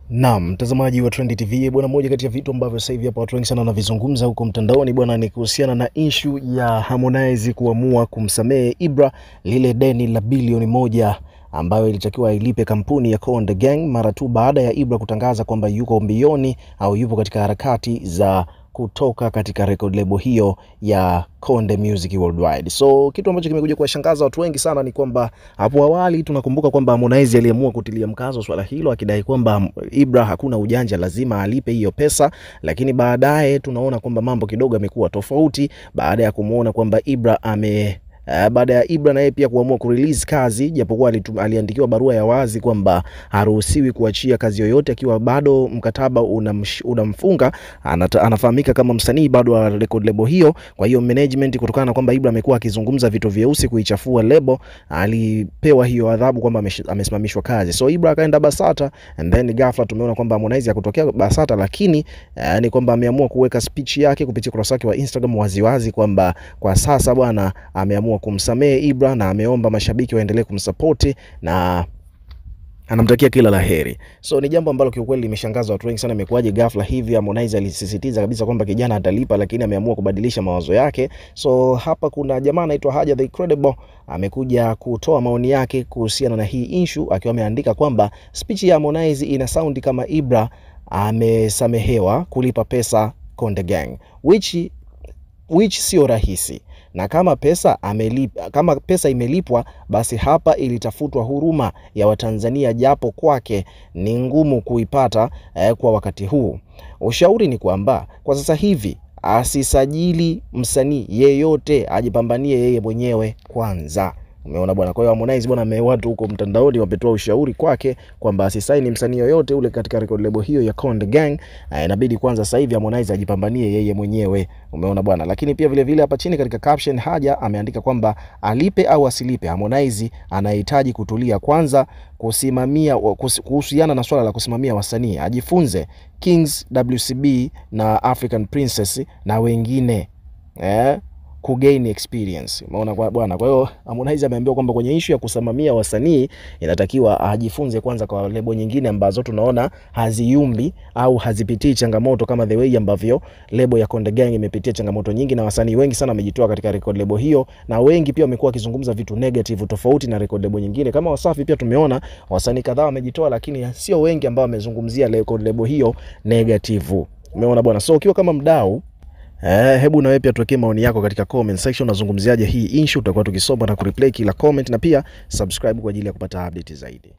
Naam, mtazamaji wa Trend TV bwana, moja kati ya vitu ambavyo sasa hivi hapa watu wengi sana wanavizungumza huko mtandaoni bwana ni kuhusiana na issue ya Harmonize kuamua kumsamehe Ibra lile deni la bilioni 1 ambayo ilitakiwa ilipe kampuni ya Konde Gang mara tu baada ya Ibra kutangaza kwamba yuko mbioni au yupo katika harakati za kutoka katika record label hiyo ya Konde Music Worldwide. So kitu ambacho kimekuja kuwashangaza watu wengi sana ni kwamba hapo awali tunakumbuka kwamba Harmonize aliamua kutilia mkazo swala hilo akidai kwamba Ibra hakuna ujanja, lazima alipe hiyo pesa, lakini baadaye tunaona kwamba mambo kidogo yamekuwa tofauti baada ya kumuona kwamba Ibra baada ya Ibra na yeye pia kuamua kurelease kazi, japokuwa aliandikiwa barua ya wazi kwamba haruhusiwi kuachia kazi yoyote akiwa bado mkataba unamfunga, anafahamika kama msanii bado wa record label hiyo. Kwa hiyo management, kutokana na kwamba Ibra amekuwa akizungumza vitu vyeusi kuichafua label, alipewa hiyo adhabu kwamba amesimamishwa kazi. So Ibra akaenda Basata, and then ghafla tumeona kwamba Harmonize hakutokea Basata, lakini ni kwamba ameamua kuweka speech yake kupitia kurasa yake wa Instagram waziwazi kwamba kwa sasa bwana ameamua kumsamehe Ibra na ameomba mashabiki waendelee kumsupport na anamtakia kila laheri. So ni jambo ambalo kiukweli limeshangaza watu wengi sana. Imekuwaje ghafla hivi? Harmonize alisisitiza kabisa kwamba kijana atalipa, lakini ameamua kubadilisha mawazo yake. So hapa kuna jamaa anaitwa Haja the Incredible amekuja kutoa maoni yake kuhusiana na hii issue, akiwa ameandika kwamba speech ya Harmonize ina sound kama Ibra amesamehewa kulipa pesa Konde Gang, which sio rahisi, na kama pesa imelipwa basi hapa ilitafutwa huruma ya Watanzania, japo kwake ni ngumu kuipata kwa wakati huu. Ushauri ni kwamba kwa sasa hivi asisajili msanii yeyote, ajipambanie yeye mwenyewe kwanza. Umeona bwana? Kwa hiyo Harmonize bwana watu huko mtandaoni wametoa ushauri kwake kwamba asisaini msanii yoyote ule katika record label hiyo ya Konde Gang. Inabidi kwanza sasa hivi Harmonize ajipambanie yeye mwenyewe. Umeona bwana? Lakini pia vile vile hapa chini katika caption Haja ameandika kwamba alipe au asilipe, Harmonize anahitaji kutulia kwanza, kuhusiana na swala la kusimamia wasanii ajifunze Kings, WCB na African Princess na wengine kugain experience. Umeona kwa bwana? Kwa hiyo Harmonize ameambiwa kwamba kwenye issue ya kusimamia wasanii inatakiwa ajifunze kwanza kwa lebo nyingine ambazo tunaona haziyumbi au hazipitii changamoto kama the way ambavyo lebo ya Konde Gang imepitia changamoto nyingi, na wasanii wengi sana wamejitoa katika record lebo hiyo, na wengi pia wamekuwa wakizungumza vitu negative tofauti na record lebo nyingine. Kama Wasafi pia tumeona wasanii kadhaa wamejitoa, lakini sio wengi ambao wamezungumzia record lebo hiyo negative. Umeona bwana? So ukiwa kama mdau, hebu na wewe pia tuwekee maoni yako katika comment section. Unazungumziaje hii issue? Tutakuwa tukisoma na kureplay kila comment, na pia subscribe kwa ajili ya kupata update zaidi.